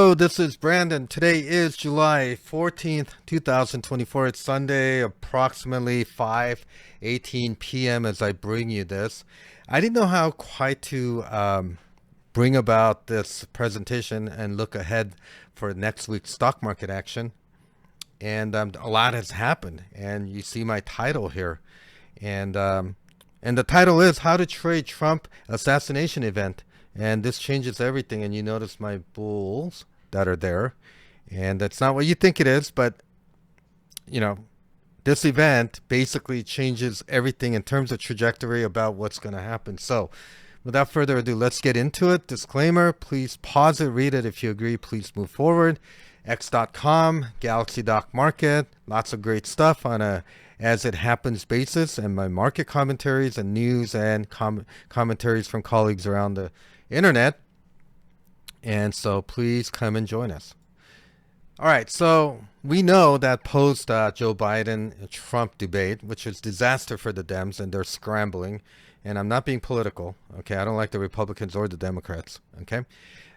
Hello, this is Brandon. Today is July 14th, 2024. It's Sunday, approximately 5:18 p.m. as I bring you this. I didn't know how quite to bring about this presentation and look ahead for next week's stock market action. And a lot has happened, and you see my title here. And the title is How to Trade Trump Assassination Event. And this changes everything. And you notice my bulls that are there. And that's not what you think it is, but you know, this event basically changes everything in terms of trajectory about what's going to happen. So without further ado, let's get into it. Disclaimer, please pause it, read it. If you agree, please move forward. X.com, Galaxydoc Market, lots of great stuff on a as it happens basis, and my market commentaries and news and commentaries from colleagues around the internet. And so please come and join us. All right, so we know that post Joe Biden Trump debate, which was disaster for the Dems, and they're scrambling. And I'm not being political, okay? I don't like the Republicans or the Democrats, okay?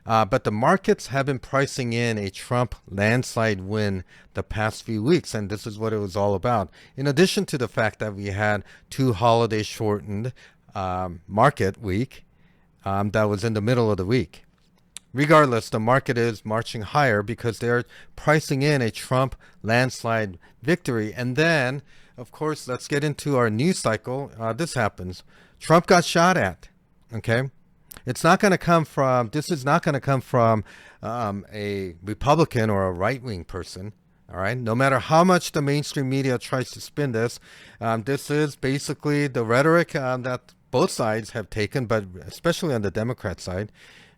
But the markets have been pricing in a Trump landslide win the past few weeks, and this is what it was all about. In addition to the fact that we had two holiday shortened market week that was in the middle of the week. Regardless, the market is marching higher because they're pricing in a Trump landslide victory. And then, of course, let's get into our news cycle. This happens. Trump got shot at, okay? It's not going to come from, this is not going to come from a Republican or a right-wing person, all right? No matter how much the mainstream media tries to spin this, this is basically the rhetoric that both sides have taken, but especially on the Democrat side.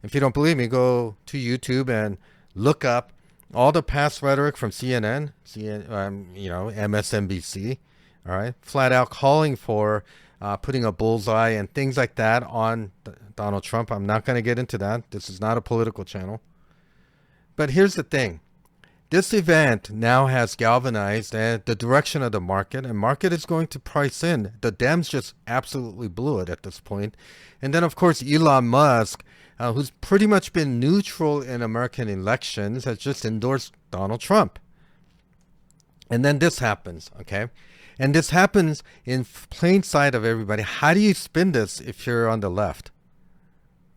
If you don't believe me, go to YouTube and look up all the past rhetoric from CNN, MSNBC, all right? Flat out calling for putting a bullseye and things like that on Donald Trump. I'm not going to get into that. This is not a political channel. But here's the thing. This event now has galvanized the direction of the market, and market is going to price in. The Dems just absolutely blew it at this point. And then, of course, Elon Musk, who's pretty much been neutral in American elections, has just endorsed Donald Trump. And then this happens, okay? And this happens in plain sight of everybody. How do you spin this if you're on the left?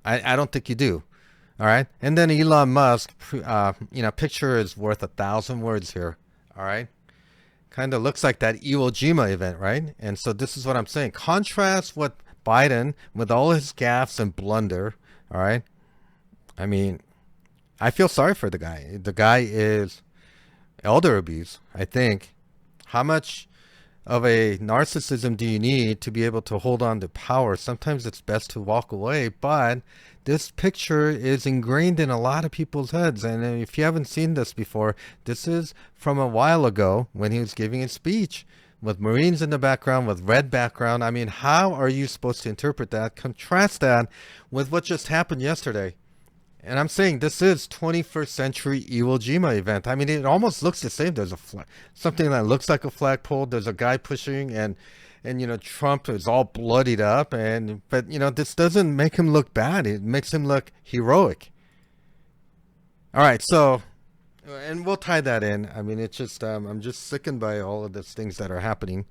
I don't think you do. All right. And then Elon Musk, picture is worth 1,000 words here. All right. Kind of looks like that Iwo Jima event, right? And so this is what I'm saying. Contrast what Biden, with all his gaffes and blunder, all right? I mean, I feel sorry for the guy. The guy is elder abuse, I think. How much of a narcissism do you need to be able to hold on to power? Sometimes it's best to walk away, but this picture is ingrained in a lot of people's heads. And if you haven't seen this before, this is from a while ago when he was giving a speech with Marines in the background, with red background. I mean, how are you supposed to interpret that? Contrast that with what just happened yesterday. And I'm saying this is 21st century Iwo Jima event. I mean, it almost looks the same. There's a flag, something that looks like a flagpole. There's a guy pushing, and Trump is all bloodied up. But this doesn't make him look bad. It makes him look heroic. All right, so, and we'll tie that in. I mean, it's just I'm just sickened by all of these things that are happening.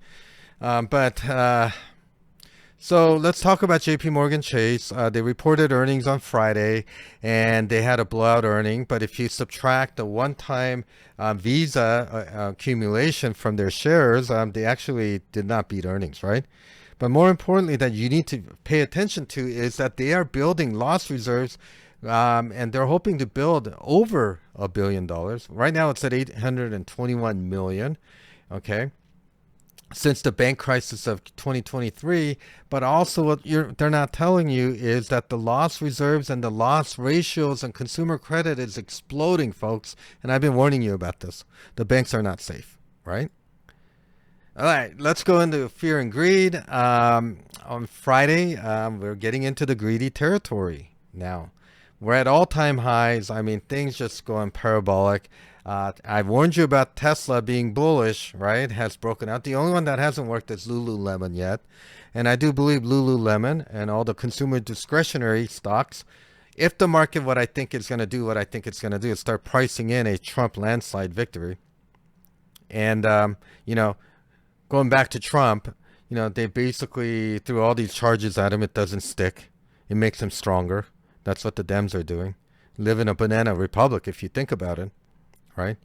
So let's talk about JP Morgan Chase. They reported earnings on Friday, and they had a blowout earning. But if you subtract the one-time Visa accumulation from their shares, they actually did not beat earnings, right? But more importantly, that you need to pay attention to is that they are building loss reserves, and they're hoping to build over $1 billion. Right now, it's at 821 million. Okay. Since the bank crisis of 2023, but also what they're not telling you is that the loss reserves and the loss ratios and consumer credit is exploding, folks. And I've been warning you about this. The banks are not safe, right? All right, let's go into fear and greed. On Friday, we're getting into the greedy territory now. We're at all-time highs. I mean, things just going parabolic. I warned you about Tesla being bullish, right? Has broken out. The only one that hasn't worked is Lululemon yet. And I do believe Lululemon and all the consumer discretionary stocks if the market, what I think it's going to do, what I think it's going to do is start pricing in a Trump landslide victory. And, you know, going back to Trump, you know, they basically threw all these charges at him. It doesn't stick. It makes him stronger. That's what the Dems are doing. Live in a banana republic, if you think about it, right?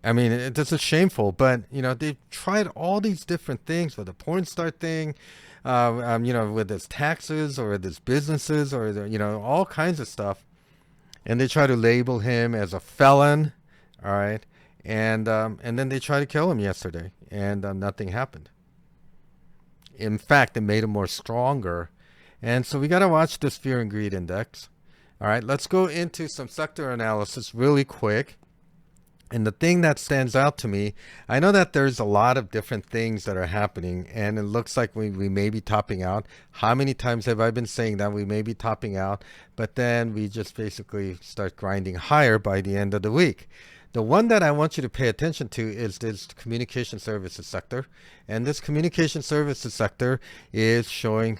I mean, this is shameful, but, you know, they've tried all these different things with the porn star thing, you know, with his taxes or with his businesses or, you know, all kinds of stuff. And they try to label him as a felon, all right? And then they tried to kill him yesterday, and nothing happened. In fact, it made him more stronger. And so we got to watch this fear and greed index. All right, let's go into some sector analysis really quick. And the thing that stands out to me, I know that there's a lot of different things that are happening, and it looks like we may be topping out. How many times have I been saying that we may be topping out, but then we just basically start grinding higher by the end of the week? The one that I want you to pay attention to is this communication services sector. And this communication services sector is showing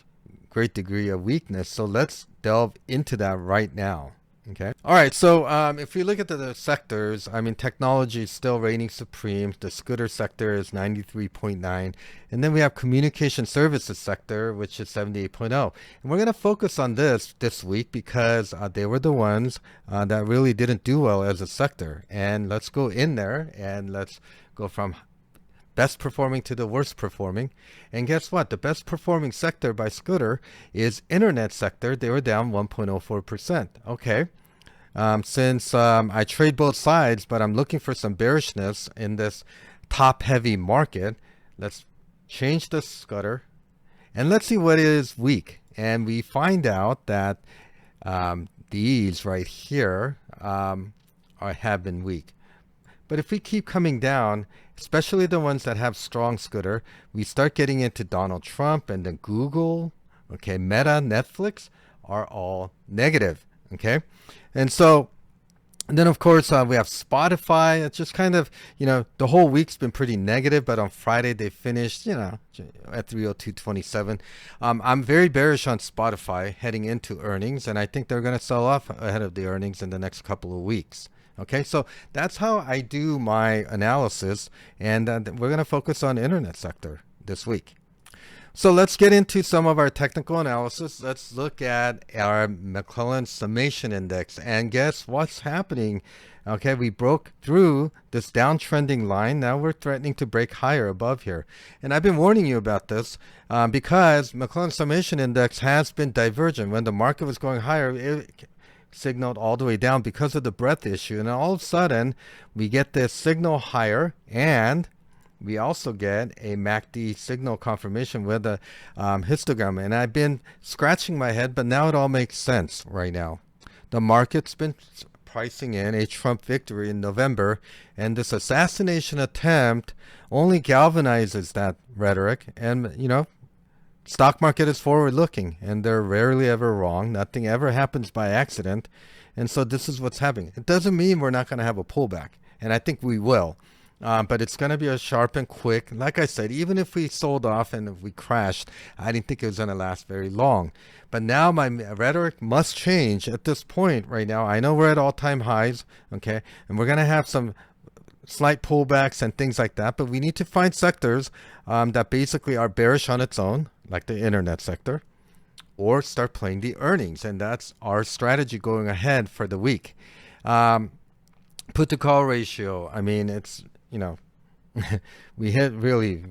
great degree of weakness. So let's delve into that right now. Okay. All right. So if we look at the sectors, I mean, technology is still reigning supreme. The scooter sector is 93.9. And then we have communication services sector, which is 78.0. And we're going to focus on this week because they were the ones that really didn't do well as a sector. And let's go in there and let's go from best performing to the worst performing. And guess what? The best performing sector by scooter is internet sector. They were down 1.04%. Okay. Since I trade both sides, but I'm looking for some bearishness in this top heavy market, let's change the scooter and let's see what is weak. And we find out that these right here have been weak. But if we keep coming down, especially the ones that have strong scooter, we start getting into Donald Trump and then Google, okay, Meta, Netflix are all negative, okay? And so, and then of course we have Spotify. It's just kind of, you know, the whole week's been pretty negative, but on Friday they finished, you know, at 302.27. I'm very bearish on Spotify heading into earnings, and I think they're going to sell off ahead of the earnings in the next couple of weeks. Okay, so that's how I do my analysis, and we're going to focus on internet sector this week. So let's get into some of our technical analysis. Let's look at our McClellan summation index, and guess what's happening? Okay, we broke through this downtrending line. Now we're threatening to break higher above here. And I've been warning you about this because McClellan summation index has been divergent. When the market was going higher, it signaled all the way down because of the breadth issue, and all of a sudden we get this signal higher, and we also get a MACD signal confirmation with a histogram. And I've been scratching my head, but now it all makes sense right now. The market's been pricing in a Trump victory in November, and this assassination attempt only galvanizes that rhetoric. And you know, stock market is forward looking, and they're rarely ever wrong. Nothing ever happens by accident. And so this is what's happening. It doesn't mean we're not going to have a pullback, and I think we will. But it's going to be a sharp and quick. Like I said, even if we sold off and if we crashed, I didn't think it was going to last very long. But now my rhetoric must change at this point right now. I know we're at all-time highs, okay? And we're going to have some slight pullbacks and things like that. But we need to find sectors that basically are bearish on its own, like the internet sector, or start playing the earnings. And that's our strategy going ahead for the week. Put to call ratio, I mean, it's, you know, we hit really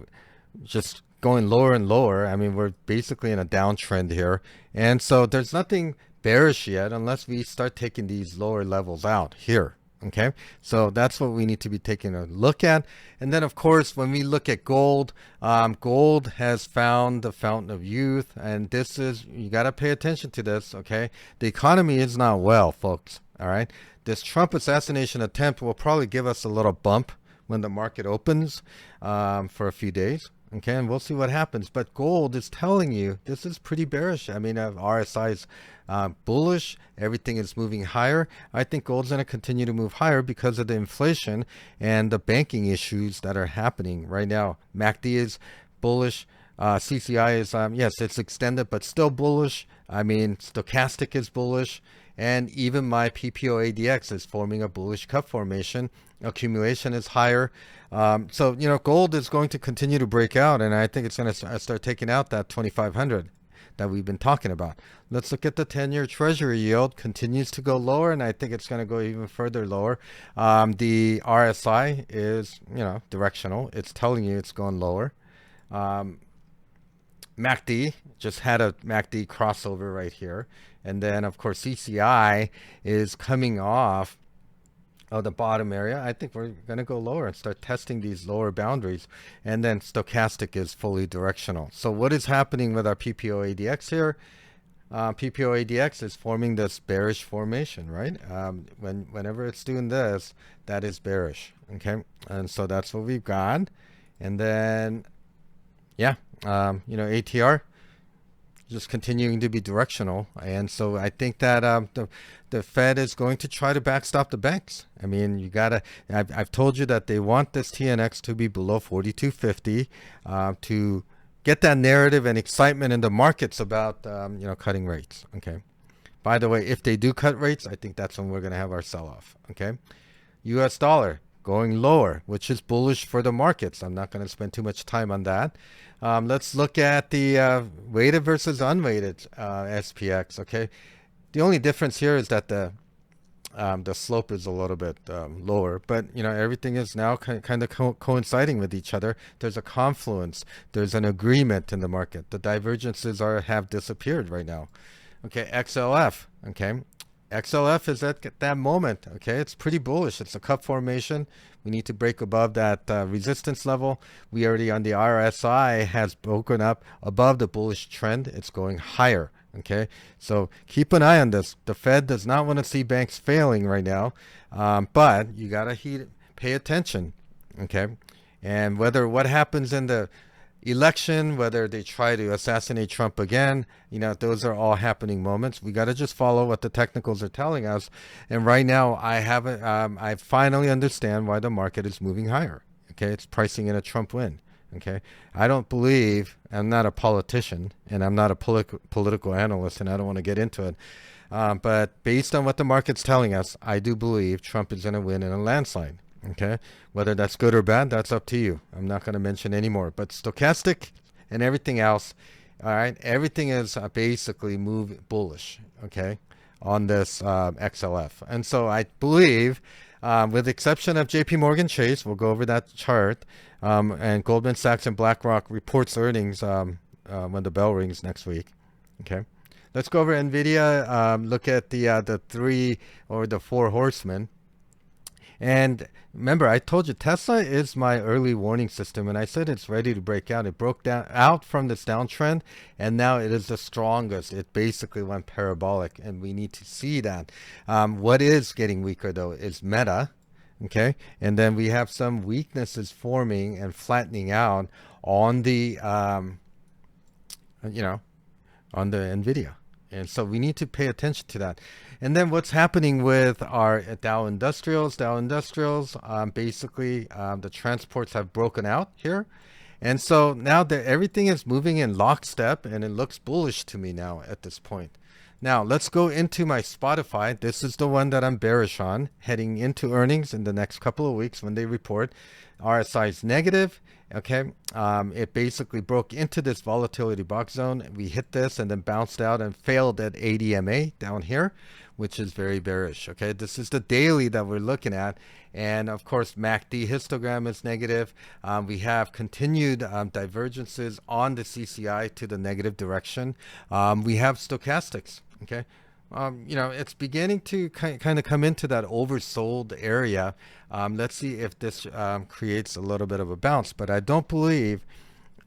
just going lower and lower. I mean, we're basically in a downtrend here. And so there's nothing bearish yet unless we start taking these lower levels out here. Okay, so that's what we need to be taking a look at. And then, of course, when we look at gold, gold has found the fountain of youth. And this is, you got to pay attention to this, okay? The economy is not well, folks, all right? This Trump assassination attempt will probably give us a little bump when the market opens for a few days. Okay, and we'll see what happens. But gold is telling you this is pretty bearish. I mean, RSI is bullish. Everything is moving higher. I think gold's going to continue to move higher because of the inflation and the banking issues that are happening right now. MACD is bullish. CCI is, yes, it's extended, but still bullish. I mean, stochastic is bullish. And even my PPO ADX is forming a bullish cup formation. Accumulation is higher. So, gold is going to continue to break out, and I think it's going to start taking out that 2,500 that we've been talking about. Let's look at the 10-year Treasury yield. Continues to go lower, and I think it's going to go even further lower. The RSI is, directional. It's telling you it's going lower. MACD just had a MACD crossover right here. And then, of course, CCI is coming off of the bottom area. I think we're going to go lower and start testing these lower boundaries. And then stochastic is fully directional. So what is happening with our PPO ADX here? PPO ADX is forming this bearish formation, right? Whenever it's doing this, that is bearish, okay? And so that's what we've got. And then, yeah, ATR just continuing to be directional. And so I think that the Fed is going to try to backstop the banks. I mean, you gotta, I've told you that they want this TNX to be below 4250 to get that narrative and excitement in the markets about, cutting rates. Okay. By the way, if they do cut rates, I think that's when we're going to have our sell-off. Okay. US dollar going lower, which is bullish for the markets. I'm not going to spend too much time on that. Let's look at the weighted versus unweighted SPX. Okay, the only difference here is that the slope is a little bit lower, but everything is now kind of coinciding with each other. There's a confluence. There's an agreement in the market. The divergences have disappeared right now. Okay, XLF. Okay. XLF is at that moment. Okay, it's pretty bullish. It's a cup formation. We need to break above that resistance level. We already on the RSI has broken up above the bullish trend. It's going higher. Okay, so keep an eye on this. The Fed does not want to see banks failing right now, but you gotta pay attention. Okay, and what happens in the election, whether they try to assassinate Trump again, those are all happening moments. We got to just follow what the technicals are telling us. And right now, I finally understand why the market is moving higher. Okay, it's pricing in a Trump win. Okay, I don't believe, I'm not a politician and I'm not a political analyst, and I don't want to get into it. But based on what the market's telling us, I do believe Trump is going to win in a landslide. Okay, whether that's good or bad, that's up to you. I'm not going to mention anymore. But stochastic and everything else, all right, everything is basically bullish. Okay, on this XLF, and so I believe, with the exception of J.P. Morgan Chase, we'll go over that chart, and Goldman Sachs and BlackRock reports earnings when the bell rings next week. Okay, let's go over NVIDIA. Look at the three or the four horsemen. And remember, I told you Tesla is my early warning system, and I said it's ready to break out. It broke out from this downtrend, and now it is the strongest. It basically went parabolic, and we need to see that. What is getting weaker, though, is Meta. Okay, and then we have some weaknesses forming and flattening out on the, on the NVIDIA. And so we need to pay attention to that. And then what's happening with our Dow Industrials? Basically, the transports have broken out here. And so now everything is moving in lockstep, and it looks bullish to me now at this point. Now, let's go into my Spotify. This is the one that I'm bearish on, heading into earnings in the next couple of weeks when they report. RSI is negative. Okay, it basically broke into this volatility box zone. We hit this and then bounced out and failed at ADMA down here, which is very bearish. Okay, this is the daily that we're looking at. And of course, MACD histogram is negative. We have continued divergences on the CCI to the negative direction. We have stochastics. Okay, it's beginning to kind of come into that oversold area. Let's see if this creates a little bit of a bounce, but I don't believe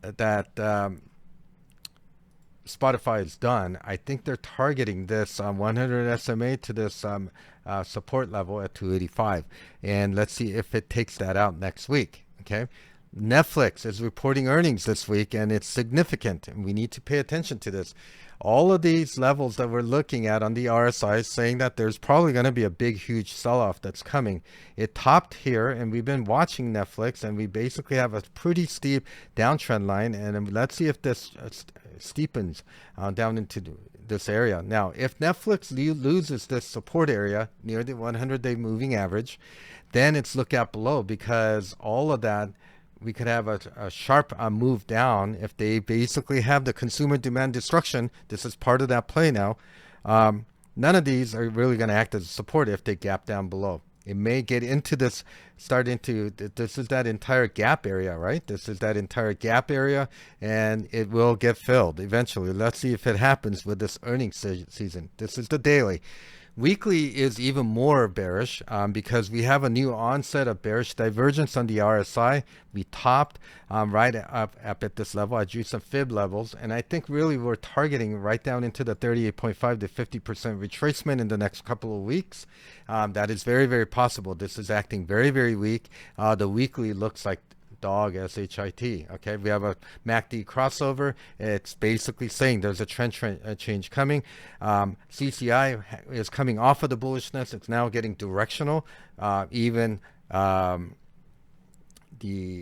that Spotify is done. I think they're targeting this 100 SMA to this support level at 285, and let's see if it takes that out next week. Okay, Netflix is reporting earnings this week, and it's significant, and we need to pay attention to this. All of these levels that we're looking at on the RSI is saying that there's probably going to be a big, huge sell-off that's coming. It topped here, and we've been watching Netflix, and we basically have a pretty steep downtrend line, and let's see if this steepens down into this area. Now, if Netflix loses this support area near the 100-day moving average, then it's look out below, because all of that, we could have a sharp move down if they basically have the consumer demand destruction. This is part of that play now. None of these are really going to act as support if they gap down below. It may get into this, start into, this is that entire gap area, right? This is that entire gap area, and it will get filled eventually. Let's see if it happens with this earnings season. This is the daily. Weekly is even more bearish because we have a new onset of bearish divergence on the RSI. We topped right up at this level. I drew some fib levels, and I think really we're targeting right down into the 38.5 to 50% retracement in the next couple of weeks. That is very, very possible. This is acting very, very weak. The weekly looks like dog, S-H-I-T. Okay, we have a MACD crossover. It's basically saying there's a trend change coming. CCI is coming off of the bullishness. It's now getting directional. Even the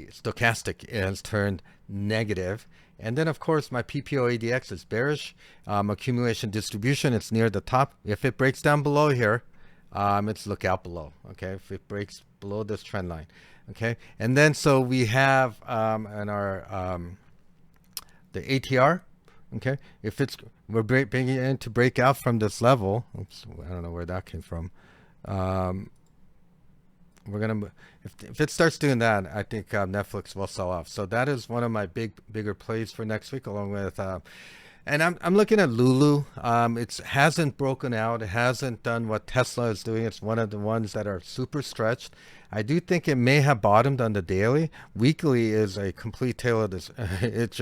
stochastic has turned negative. And then, of course, my PPO ADX is bearish. Accumulation distribution, it's near the top. If it breaks down below here, it's look out below. Okay, if it breaks below this trend line. Okay, and then so we have in our the ATR. Okay, if it's we're bringing it in to break out from this level. Oops, I don't know where that came from. We're gonna if it starts doing that, I think Netflix will sell off. So that is one of my bigger plays for next week, along with. And I'm looking at Lulu. It hasn't broken out. It hasn't done what Tesla is doing. It's one of the ones that are super stretched. I do think it may have bottomed on the daily. Weekly is a complete tale of this. It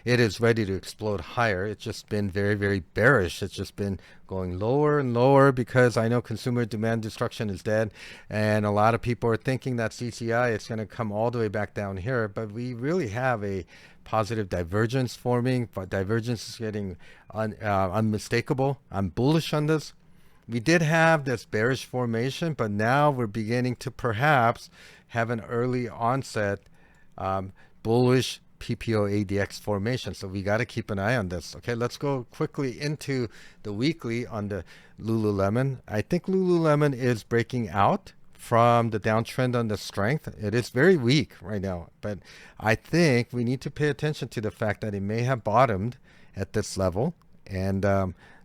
is ready to explode higher. It's just been very, very bearish. It's just been going lower and lower because I know consumer demand destruction is dead. And a lot of people are thinking that CCI is going to come all the way back down here. But we really have a positive divergence forming, but divergence is getting unmistakable. I'm bullish on this. We did have this bearish formation, but now we're beginning to perhaps have an early onset bullish PPO ADX formation. So we got to keep an eye on this. Okay, let's go quickly into the weekly on the Lululemon. I think Lululemon is breaking out from the downtrend on the strength. It is very weak right now, but I think we need to pay attention to the fact that it may have bottomed at this level. And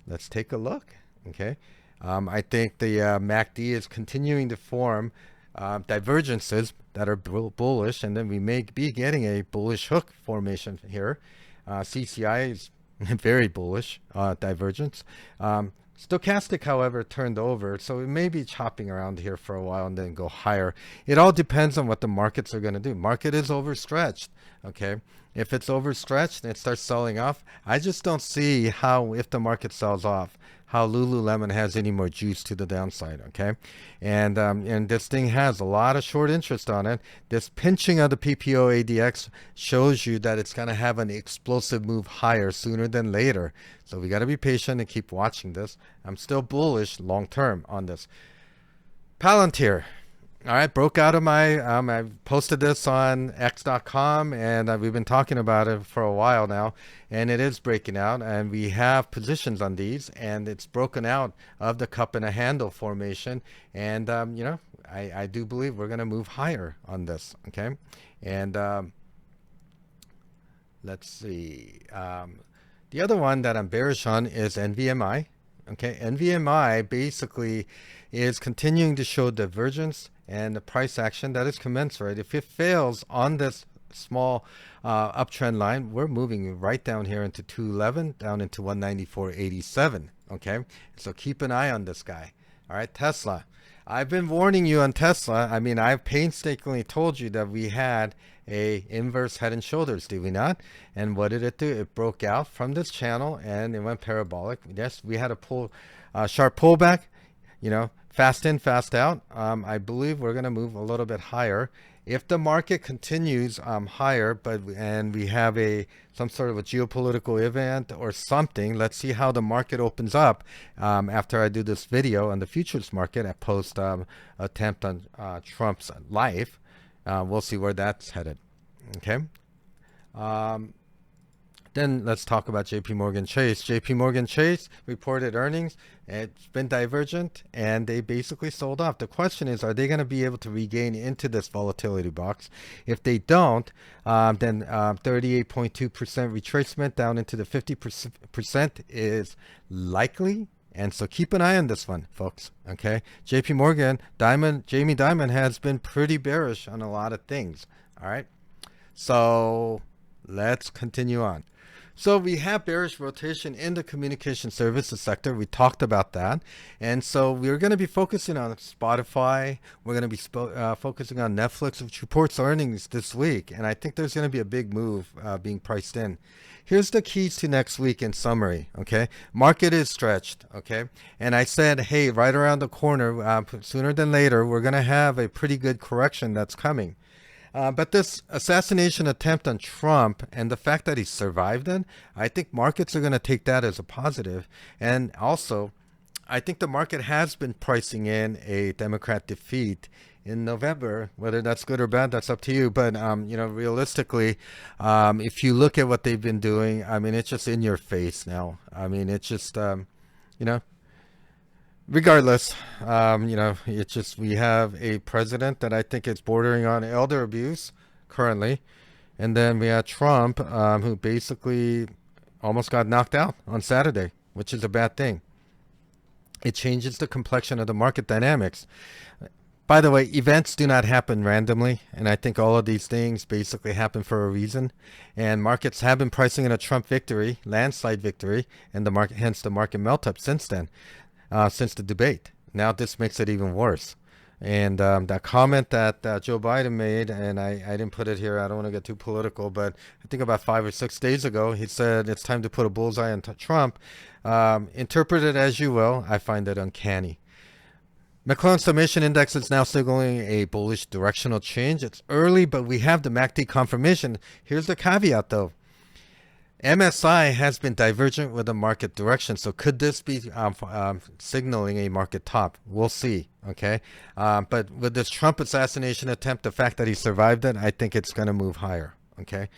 let's take a look. Okay, I think the MACD is continuing to form divergences that are bullish, and then we may be getting a bullish hook formation here. CCI is very bullish divergence. Stochastic, however, turned over, so it may be chopping around here for a while and then go higher. It all depends on what the markets are going to do. Market is overstretched. Okay, if it's overstretched and it starts selling off, I just don't see how, if the market sells off, how Lululemon has any more juice to the downside. Okay, and this thing has a lot of short interest on it. This pinching of the PPO ADX shows you that it's going to have an explosive move higher sooner than later. So we got to be patient and keep watching this. I'm still bullish long term on this. Palantir. All right, broke out of my, I posted this on x.com, and we've been talking about it for a while now, and it is breaking out, and we have positions on these, and it's broken out of the cup and a handle formation, and you know, I do believe we're going to move higher on this. Okay, and let's see, the other one that I'm bearish on is NVMI. Okay, NVMI basically is continuing to show divergence and the price action that is commensurate. If it fails on this small uptrend line, we're moving right down here into 211, down into 194.87. Okay, so keep an eye on this guy. All right, Tesla. I've been warning you on Tesla. I mean, I've painstakingly told you that we had a inverse head and shoulders, did we not? And what did it do? It broke out from this channel and it went parabolic. Yes, we had a sharp pullback, you know, fast in, fast out. I believe we're going to move a little bit higher. If the market continues higher, and we have some sort of a geopolitical event or something, let's see how the market opens up after I do this video on the futures market at post attempt on Trump's life. We'll see where that's headed. Okay. Then let's talk about JP Morgan Chase. JP Morgan Chase reported earnings. It's been divergent, and they basically sold off. The question is, are they going to be able to regain into this volatility box? If they don't, then 38.2% retracement down into the 50% is likely. And so keep an eye on this one, folks. Okay, JP Morgan, Jamie Dimon has been pretty bearish on a lot of things. All right, so let's continue on. So we have bearish rotation in the communication services sector. We talked about that. And so we're going to be focusing on Spotify. We're going to be focusing on Netflix, which reports earnings this week. And I think there's going to be a big move being priced in. Here's the keys to next week in summary, okay? Market is stretched, okay? And I said, hey, right around the corner, sooner than later, we're going to have a pretty good correction that's coming. But this assassination attempt on Trump and the fact that he survived it, I think markets are going to take that as a positive. And also, I think the market has been pricing in a Democrat defeat in November. Whether that's good or bad, that's up to you. But, realistically, if you look at what they've been doing, I mean, it's just in your face now. I mean, it's just, regardless, it's just we have a president that I think is bordering on elder abuse currently. And then we had Trump, who basically almost got knocked out on Saturday, which is a bad thing. It changes the complexion of the market dynamics. By the way, events do not happen randomly, and I think all of these things basically happen for a reason. And markets have been pricing in a Trump victory, landslide victory, and hence the market melt up since then. Since the debate. Now this makes it even worse. And that comment that Joe Biden made, and I didn't put it here, I don't want to get too political, but I think about 5 or 6 days ago, he said it's time to put a bullseye on Trump. Interpret it as you will. I find it uncanny. McClellan Summation Index is now signaling a bullish directional change. It's early, but we have the MACD confirmation. Here's the caveat, though. MSI has been divergent with the market direction. So could this be signaling a market top? We'll see. Okay. But with this Trump assassination attempt, the fact that he survived it, I think it's going to move higher. Okay.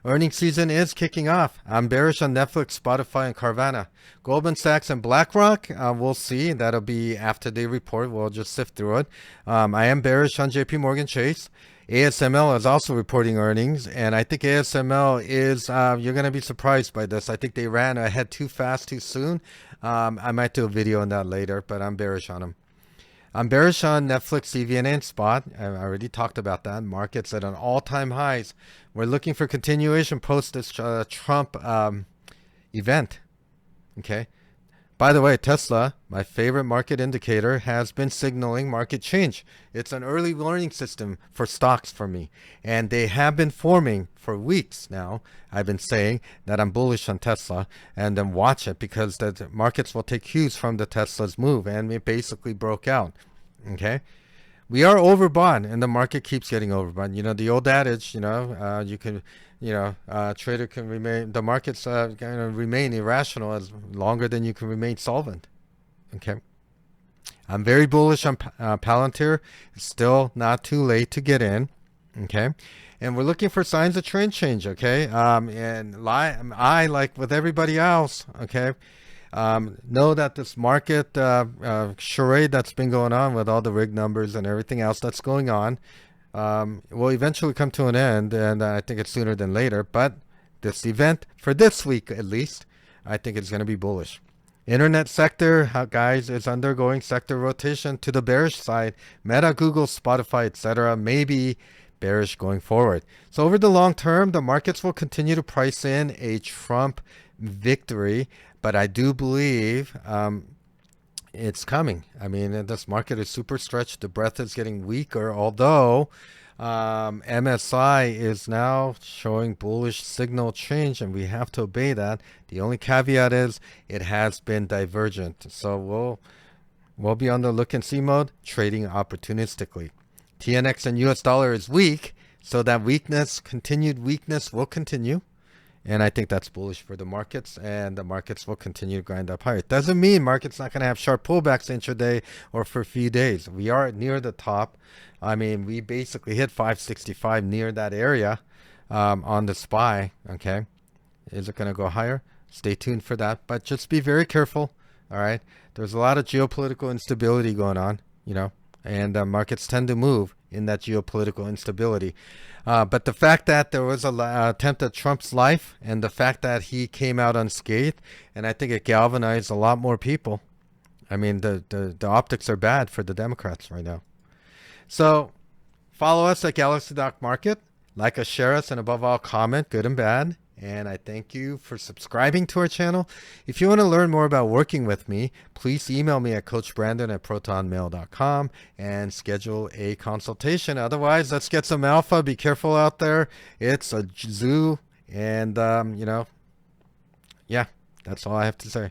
Earnings season is kicking off. I'm bearish on Netflix, Spotify, and Carvana. Goldman Sachs and BlackRock, we'll see. That'll be after they report. We'll just sift through it. I am bearish on JP Morgan Chase. ASML is also reporting earnings, and I think ASML is, you're going to be surprised by this. I think they ran ahead too fast, too soon. I might do a video on that later, but I'm bearish on them. I'm bearish on Netflix, CVN, and Spot. I already talked about that. Markets at an all-time highs. We're looking for continuation post this Trump event. Okay. By the way, Tesla, my favorite market indicator, has been signaling market change. It's an early warning system for stocks for me. And they have been forming for weeks now. I've been saying that I'm bullish on Tesla, and then watch it because the markets will take cues from the Tesla's move, and it basically broke out. Okay. We are overbought, and the market keeps getting overbought. The old adage, you can, trader can remain, the market's going to remain irrational as longer than you can remain solvent. Okay. I'm very bullish on Palantir. It's still not too late to get in. Okay. And we're looking for signs of trend change. Okay. And I, like with everybody else, okay, know that this market charade that's been going on with all the rig numbers and everything else that's going on will eventually come to an end, and I think it's sooner than later. But this event, for this week at least, I think it's going to be bullish. Internet sector, guys, is undergoing sector rotation to the bearish side. Meta, Google, Spotify, etc. may be bearish going forward. So over the long term, the markets will continue to price in a Trump victory, but I do believe it's coming. I mean, this market is super stretched. The breath is getting weaker, although MSI is now showing bullish signal change, and we have to obey that. The only caveat is it has been divergent. So we'll be on the look and see mode, trading opportunistically. TNX and US dollar is weak, so that weakness, continued weakness will continue. And I think that's bullish for the markets, and the markets will continue to grind up higher. It doesn't mean markets not going to have sharp pullbacks intraday or for a few days. We are near the top. I mean, we basically hit 565 near that area on the SPY. Okay, is it going to go higher? Stay tuned for that, but just be very careful. All right, there's a lot of geopolitical instability going on, and markets tend to move in that geopolitical instability. But the fact that there was an attempt at Trump's life, and the fact that he came out unscathed, and I think it galvanized a lot more people. I mean, the optics are bad for the Democrats right now. So follow us at Galaxydoc Market. Like us, share us, and above all, comment, good and bad. And I thank you for subscribing to our channel. If you want to learn more about working with me, please email me at coachbrandon@protonmail.com and schedule a consultation. Otherwise, let's get some alpha. Be careful out there. It's a zoo. And, yeah, that's all I have to say.